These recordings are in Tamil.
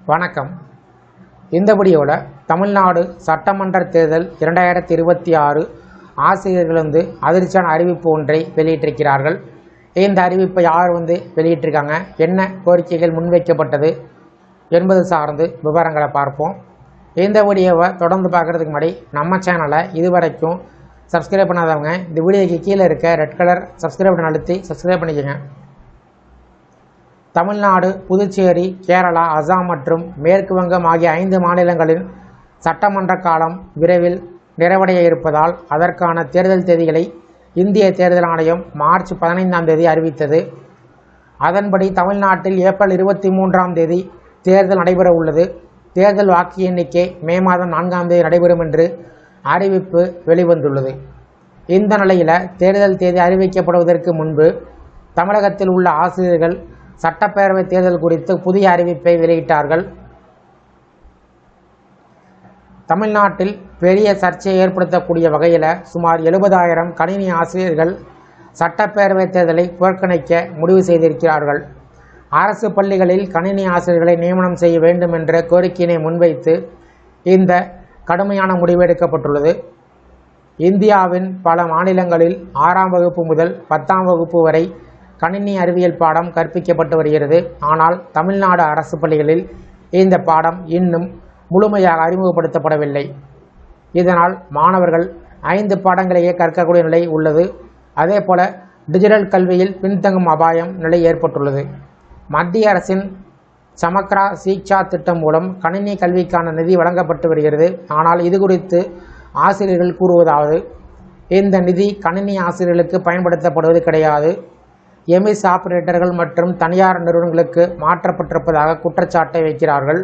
வணக்கம். இந்த வீடியோவில் தமிழ்நாடு சட்டமன்ற தேர்தல் 2026 ஆசிரியர்கள் அதிர்ச்சியான அறிவிப்பு ஒன்றை வெளியிட்டிருக்கிறார்கள். இந்த அறிவிப்பை யார் வெளியிட்டிருக்காங்க, என்ன கோரிக்கைகள் முன்வைக்கப்பட்டது என்பது சார்ந்து விவரங்களை பார்ப்போம். இந்த வீடியோவை தொடர்ந்து பார்க்குறதுக்கு முன்னாடி நம்ம சேனலை இதுவரைக்கும் சப்ஸ்கிரைப் பண்ணாதவங்க இந்த வீடியோக்கு கீழே இருக்க ரெட் கலர் சப்ஸ்கிரைப் பட்டன் அழுத்தி சப்ஸ்கிரைப் பண்ணிக்கோங்க. தமிழ்நாடு, புதுச்சேரி, கேரளா, அசாம் மற்றும் மேற்கு வங்கம் ஆகிய 5 மாநிலங்களின் சட்டமன்ற காலம் விரைவில் நிறைவடைய இருப்பதால் அதற்கான தேர்தல் தேதிகளை இந்திய தேர்தல் ஆணையம் மார்ச் 15ஆம் தேதி அறிவித்தது. அதன்படி தமிழ்நாட்டில் ஏப்ரல் 23ஆம் தேதி தேர்தல் நடைபெற உள்ளது. தேர்தல் வாக்கு எண்ணிக்கை மே மாதம் 4ஆம் தேதி நடைபெறும் என்று அறிவிப்பு வெளிவந்துள்ளது. இந்த நிலையில் தேர்தல் தேதி அறிவிக்கப்படுவதற்கு முன்பு தமிழகத்தில் உள்ள ஆசிரியர்கள் சட்டப்பேரவை தேர்தல் குறித்து புதிய அறிவிப்பை வெளியிட்டார்கள். தமிழ்நாட்டில் பெரிய சர்ச்சையை ஏற்படுத்தக்கூடிய வகையில் சுமார் 70,000 கணினி ஆசிரியர்கள் சட்டப்பேரவை தேர்தலை புறக்கணிக்க முடிவு செய்திருக்கிறார்கள். அரசு பள்ளிகளில் கணினி ஆசிரியர்களை நியமனம் செய்ய வேண்டும் என்ற கோரிக்கையினை முன்வைத்து இந்த கடுமையான முடிவு எடுக்கப்பட்டுள்ளது. இந்தியாவின் பல மாநிலங்களில் 6ஆம் வகுப்பு முதல் 10ஆம் வகுப்பு வரை கணினி அறிவியல் பாடம் கற்பிக்கப்பட்டு வருகிறது. ஆனால் தமிழ்நாடு அரசு பள்ளிகளில் இந்த பாடம் இன்னும் முழுமையாக அறிமுகப்படுத்தப்படவில்லை. இதனால் மாணவர்கள் 5 பாடங்களையே கற்கக்கூடிய நிலை உள்ளது. அதேபோல டிஜிட்டல் கல்வியில் பின்தங்கும் அபாயம் நிலை ஏற்பட்டுள்ளது. மத்திய அரசின் சமக்ரா சீக்ஷா திட்டம் மூலம் கணினி கல்விக்கான நிதி வழங்கப்பட்டு வருகிறது. ஆனால் இது குறித்து ஆசிரியர்கள் கூறுவதாவது, இந்த நிதி கணினி ஆசிரியர்களுக்கு பயன்படுத்தப்படுவது கிடையாது. எம்எஸ் ஆபரேட்டர்கள் மற்றும் தனியார் நிறுவனங்களுக்கு மாற்றப்பட்டிருப்பதாக குற்றச்சாட்டை வைக்கிறார்கள்.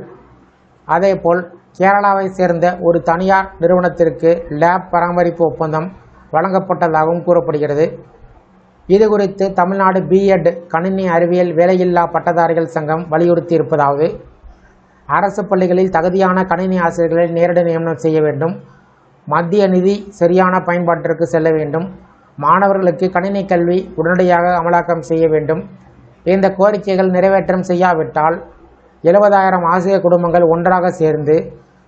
அதேபோல் கேரளாவை சேர்ந்த ஒரு தனியார் நிறுவனத்திற்கு லேப் பராமரிப்பு ஒப்பந்தம் வழங்கப்பட்டதாகவும் கூறப்படுகிறது. இது குறித்து தமிழ்நாடு பிஎட் கணினி அறிவியல் வேலையில்லா பட்டதாரிகள் சங்கம் வலியுறுத்தி இருப்பதாவது, அரசு பள்ளிகளில் தகுதியான கணினி ஆசிரியர்களை நேரடி நியமனம் செய்ய வேண்டும். மத்திய நிதி சரியான பயன்பாட்டிற்கு செல்ல வேண்டும். மாணவர்களுக்கு கணினி கல்வி உடனடியாக அமலாக்கம் செய்ய வேண்டும். இந்த கோரிக்கைகள் நிறைவேற்றம் செய்யாவிட்டால் 70,000 ஆசிரியர் குடும்பங்கள் ஒன்றாக சேர்ந்து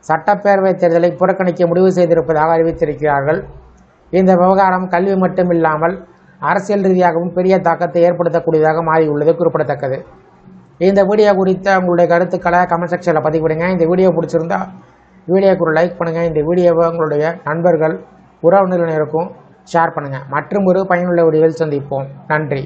சட்டப்பேரவை தேர்தலை புறக்கணிக்க முடிவு செய்திருப்பதாக அறிவித்திருக்கிறார்கள். இந்த விவகாரம் கல்வி மட்டுமில்லாமல் அரசியல் ரீதியாகவும் பெரிய தாக்கத்தை ஏற்படுத்தக்கூடியதாக மாறியுள்ளது குறிப்பிடத்தக்கது. இந்த வீடியோ குறித்த உங்களுடைய கருத்துக்களை கமெண்ட் செக்ஷனில் பதிவிடுங்க. இந்த வீடியோ பிடிச்சிருந்தா வீடியோக்கு ஒரு லைக் பண்ணுங்கள். இந்த வீடியோவை உங்களுடைய நண்பர்கள், உறவினர்களுக்கும் ஷேர் பண்ணுங்கள். மற்றும் ஒரு பயனுள்ள வீடியோவில் சந்திப்போம். நன்றி.